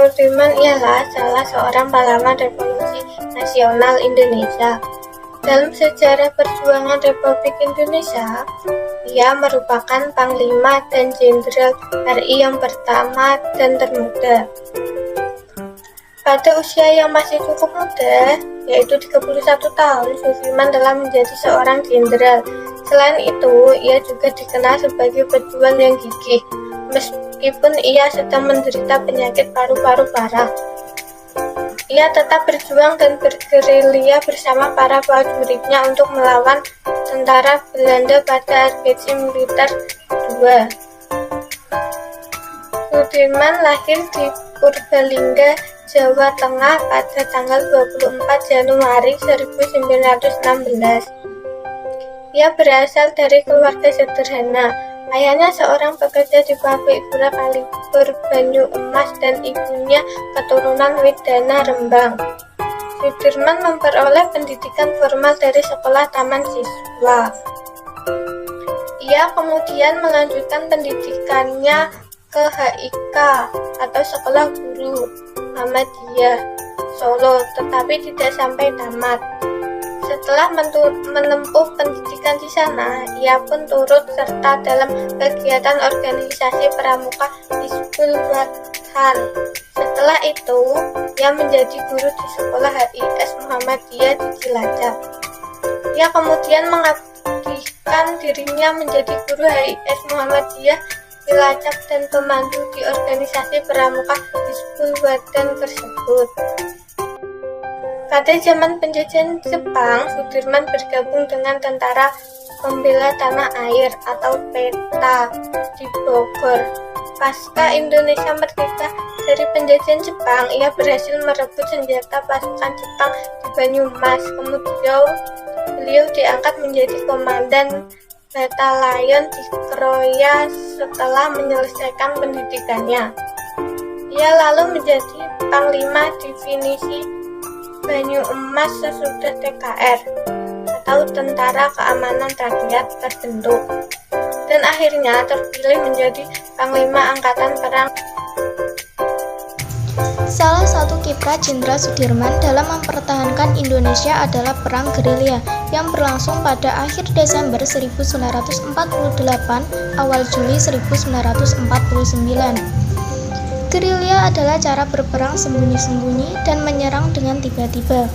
Sudirman ialah salah seorang pahlawan Revolusi Nasional Indonesia. Dalam sejarah perjuangan Republik Indonesia, ia merupakan Panglima dan Jenderal RI yang pertama dan termuda. Pada usia yang masih cukup muda, yaitu 31 tahun, Sudirman telah menjadi seorang jenderal. Selain itu, ia juga dikenal sebagai pejuang yang gigih, meskipun ia sedang menderita penyakit paru-paru parah. Ia tetap berjuang dan bergerilya bersama para prajuritnya untuk melawan tentara Belanda pada Agresi Militer II. Sudirman lahir di Purbalingga, Jawa Tengah pada tanggal 24 Januari 1916. Ia berasal dari keluarga sederhana. Ayahnya seorang pekerja di pabrik gula kaliber Banyu Emas dan ibunya keturunan Widana Rembang. Sudirman memperoleh pendidikan formal dari sekolah taman siswa. Ia kemudian melanjutkan pendidikannya ke HIK atau Sekolah Guru Muhammadiyah Solo, tetapi tidak sampai tamat. Setelah menempuh pendidikan di sana, ia pun turut serta dalam kegiatan organisasi pramuka Hizbul Wathan. Setelah itu, ia menjadi guru di sekolah HIS Muhammadiyah di Cilacap. Ia kemudian mengabdikan dirinya menjadi guru HIS Muhammadiyah Cilacap dan pemandu di organisasi pramuka Hizbul Wathan tersebut. Pada zaman penjajahan Jepang, Sudirman bergabung dengan Tentara Pembela Tanah Air atau PETA di Bogor. Pasca Indonesia merdeka dari penjajahan Jepang, ia berhasil merebut senjata pasukan Jepang di Banyumas. Kemudian beliau diangkat menjadi komandan batalion di Kroya setelah menyelesaikan pendidikannya. Ia lalu menjadi Panglima Divisi Banyu Emas sesudah TKR atau Tentara Keamanan Rakyat terbentuk, dan akhirnya terpilih menjadi Panglima Angkatan Perang. Salah satu kiprah Jenderal Sudirman dalam mempertahankan Indonesia adalah Perang Gerilya yang berlangsung pada akhir Desember 1948, awal Juli 1949. Gerilya adalah cara berperang sembunyi-sembunyi dan menyerang dengan tiba-tiba.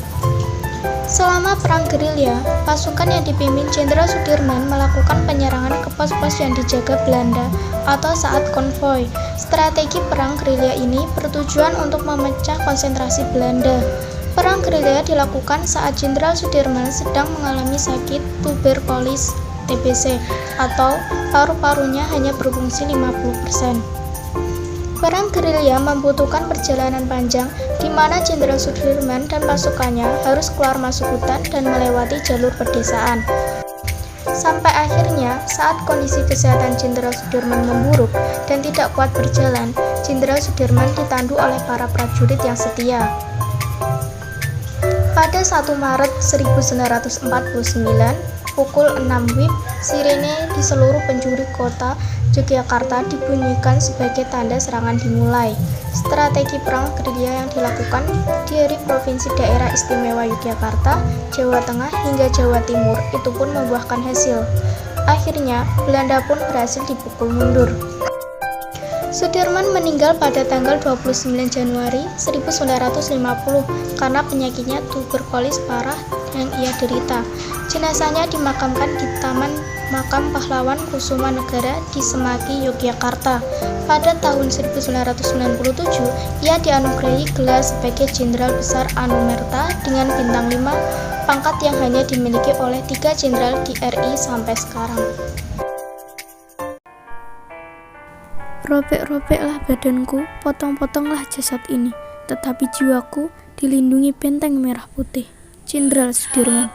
Selama Perang Gerilya, pasukan yang dipimpin Jenderal Sudirman melakukan penyerangan ke pos-pos yang dijaga Belanda atau saat konvoi. Strategi Perang Gerilya ini bertujuan untuk memecah konsentrasi Belanda. Perang Gerilya dilakukan saat Jenderal Sudirman sedang mengalami sakit tuberkulosis TBC atau paru-parunya hanya berfungsi 50%. Perang gerilya membutuhkan perjalanan panjang di mana Jenderal Sudirman dan pasukannya harus keluar masuk hutan dan melewati jalur pedesaan. Sampai akhirnya, saat kondisi kesehatan Jenderal Sudirman memburuk dan tidak kuat berjalan, Jenderal Sudirman ditandu oleh para prajurit yang setia. Pada 1 Maret 1949, pukul 6 WIB, sirene di seluruh penjuru kota Yogyakarta dibunyikan sebagai tanda serangan dimulai. Strategi perang gerilya yang dilakukan dari Provinsi Daerah Istimewa Yogyakarta, Jawa Tengah hingga Jawa Timur itu pun membuahkan hasil. Akhirnya, Belanda pun berhasil dipukul mundur. Sudirman meninggal pada tanggal 29 Januari 1950 karena penyakitnya tuberkulosis parah yang ia derita. Jenazahnya dimakamkan di Taman Makam Pahlawan Kusuma Negara di Semaki, Yogyakarta. Pada tahun 1997, ia dianugerahi gelar sebagai Jenderal Besar Anumerta dengan bintang 5, pangkat yang hanya dimiliki oleh 3 jenderal di RI sampai sekarang. Robek-robeklah badanku, potong-potonglah jasad ini, tetapi jiwaku dilindungi benteng merah putih. Jenderal Sudirman.